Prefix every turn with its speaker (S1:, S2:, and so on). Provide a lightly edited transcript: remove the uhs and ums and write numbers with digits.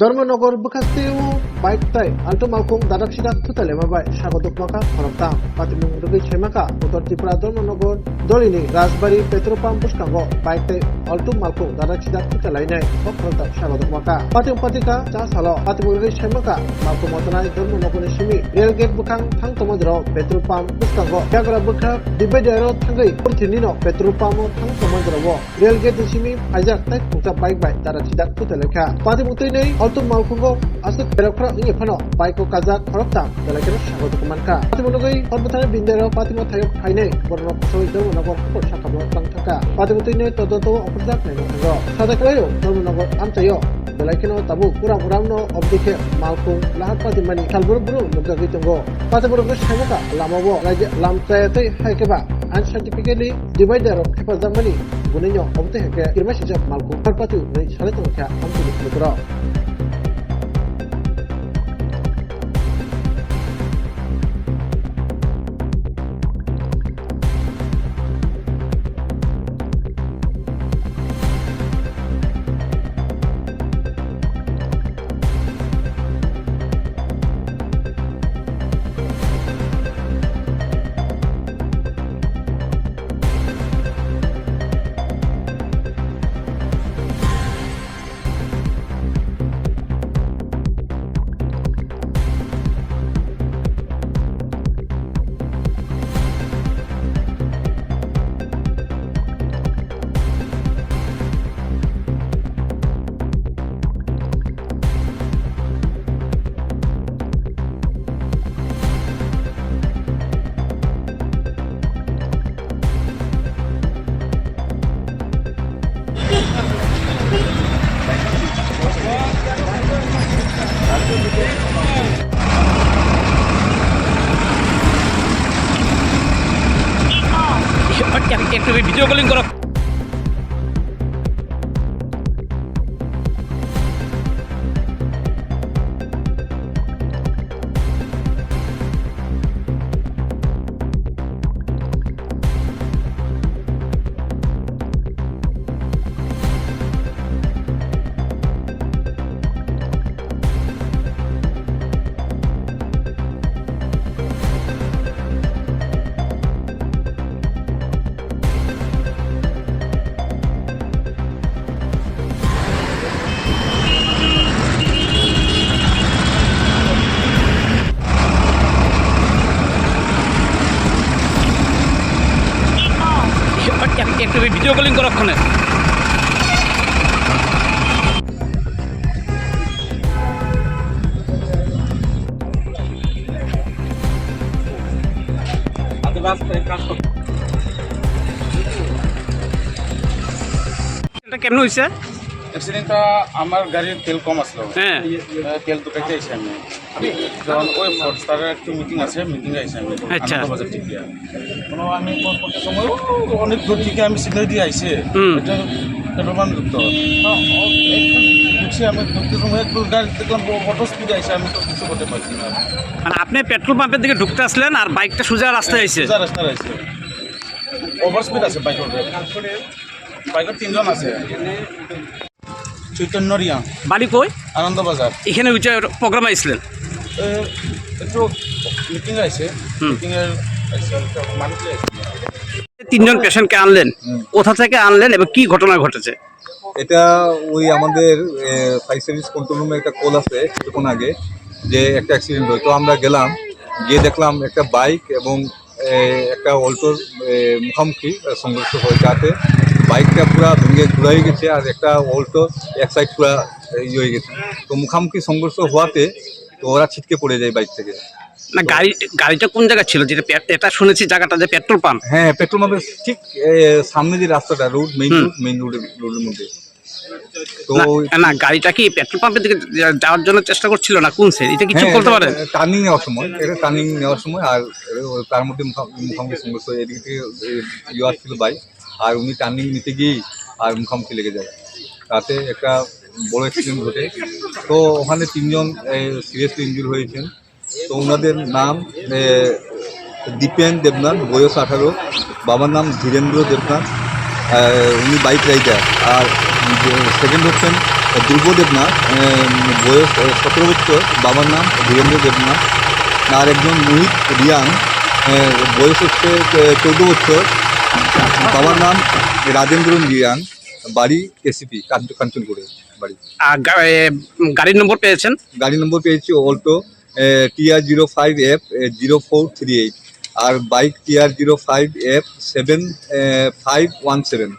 S1: Dharmanagar বখাস্তেও bike তাই আলটো মালকুম দাদাক সিদাক থুতালে মাবাই স্বাগতক মাকা খরকতাম পাতিমুং রুগৈ ছেমাকা উত্তর ত্রিপুরা ধর্মনগর দলিনি রাজবাড়ি পেট্রোল পাম্প বুসকাঙ্গ বাইক তাই আলটো মালকুম দাদাক সিদাক থুতালাইনাই খরকতাম স্বাগতক মাকা পাতিম পাতিকা চা সালো পাতিমুং রুগৈ ছেমাকা মালকুম মতনাই ধর্মনগরनि সিমি রেল গেট বুখাং থাং তমজরাव পেট্রোল পাম্প বুসকাঙ্গ জাগরা বুখা দিবেদাरो थांगै परथिनिनो पेट्रोल पाम्प थां तमजराव रेल गेट सिमी फाइजाक ताइ खुंजा बाइक बाय दादाक सिदाक थुतालेखा पातिमुतैनै alto malkungo asuk berakra inge phano baiko kaza khorokta dalakero sagoto kumanka patimunogoi horbatane bindero patimo thayo phainei borno khosoi dormonogor khor sakabo tangthaka patimutoine todoto opujak naino thango sadaklayo dormonogor amchayo dalakeno tabu uramno obdike malkung lahar patimani salburu buru nugagi tongo patimunogor samoka lamabo raje lamchayatei haikeba unscientifically divider of hepazamani guninyo obte heke kirma sijak malkung harpatu nei sale tongkha amtu lukro
S2: একটু video calling করো। একটু video calling করো ওখানে। কেমন হয়েছে
S3: অ্যাক্সিডেন্টটা? আমার গাড়ির তেল কম আসলো,
S2: হ্যাঁ
S3: তেল দুটাইতে আইসি আমি যখন ওই ফোর্স্টারের একটু মিটিং আছে, মিটিংয়ে আইসি আমি
S2: আচ্ছা
S3: বাজার থেকে কোনো আমি করতে সময় অনেক দূর থেকে আমি সিগন্যাল দিয়ে আইসি এটা পেট্রোল পাম্প ঢুকতো ঢুকছি, আমি ঢুকতে সময় একটু গাড়ি দেখলাম অটো স্পিডে আইসি, আমি তো কিছু করতে পারছি না।
S2: মানে আপনি পেট্রোল পাম্পের দিকে ঢুকতে আসলেন আর বাইকটা সোজা রাস্তায় আইছে?
S3: রাস্তায় আইসি, ওভার স্পিড আছে বাইকের, বাইকের 3 জন আছে। চৈতন্য রিয়া,
S2: বাড়ি কই?
S3: আনন্দবাজার।
S2: এখানে প্রোগ্রাম আইছিলেন?
S3: একটু মিটিং আছে, মিটিংয়ের মানুষ আছে।
S4: 3 জন পেশেন্টকে আনলেন, কোথা থেকে আনলেন এবং কি ঘটনা ঘটেছে?
S5: এটা ওই আমাদের ফায়ার সার্ভিস কন্ট্রোল রুমে একটা কল আছে কিছুক্ষণ আগে যে একটা অ্যাক্সিডেন্ট হয়। তো আমরা গেলাম, গিয়ে দেখলাম একটা বাইক এবং একটা অল্টোর মুখোমুখি সংঘর্ষ হয়, যাতে বাইকটা পুরো ভেঙে ঘুরাই গেছে আর একটা অল্টো এক সাইড পুরো ইয়ে হয়ে গেছে। তো মুখোমুখি সংঘর্ষ হওয়াতে তো ওরা ছিটকে পড়ে যায় বাইক থেকে।
S4: না গাড়িটা কোন জায়গা ছিল? যেটা এটা শুনেছি জায়গাটা যে পেট্রোল পাম্প।
S5: হ্যাঁ, পেট্রোল পাম্পের ঠিক সামনে যে রাস্তাটা রোড মেইন রোডের মধ্যে। তো
S4: না গাড়িটা কি পেট্রোল পাম্পের দিকে যাওয়ার জন্য চেষ্টা করছিল না কোন সাইড? এটা কিছু বলতে পারেন?
S5: টার্নিং নেওয়ার সময় আর তার মধ্যে মুখোমুখি সংঘর্ষ, এদিক থেকে ইয়ে আসছিল বাইক আর উনি টার্নিং নিতে গিয়েই আর মুখোমুখি লেগে যায়, তাতে একটা বড় অ্যাক্সিডেন্ট ঘটে। তো ওখানে 3 জন সিরিয়াসলি ইনজুর হয়েছেন। তো ওনাদের নাম দীপেন দেবনাথ, বয়স 18, বাবার নাম ধীরেন্দ্র দেবনাথ, উনি বাইক রাইডার। আর সেকেন্ড হচ্ছেন ধ্রুব দেবনাথ, বয়স 17 বছর, বাবার নাম ধীরেন্দ্র দেবনাথ। আর একজন মোহিত রিয়াং, বয়স হচ্ছে 14 বছর, বাবার নাম রাজেন্দ্র রিয়াং, বাড়ি কেসিপি কাঞ্চনপুরে বাড়ি।
S4: আর গাড়ির নম্বর পেয়েছেন?
S5: গাড়ি নম্বর পেয়েছি অল্টো TR05F 0438, আর বাইক TR05F 7517।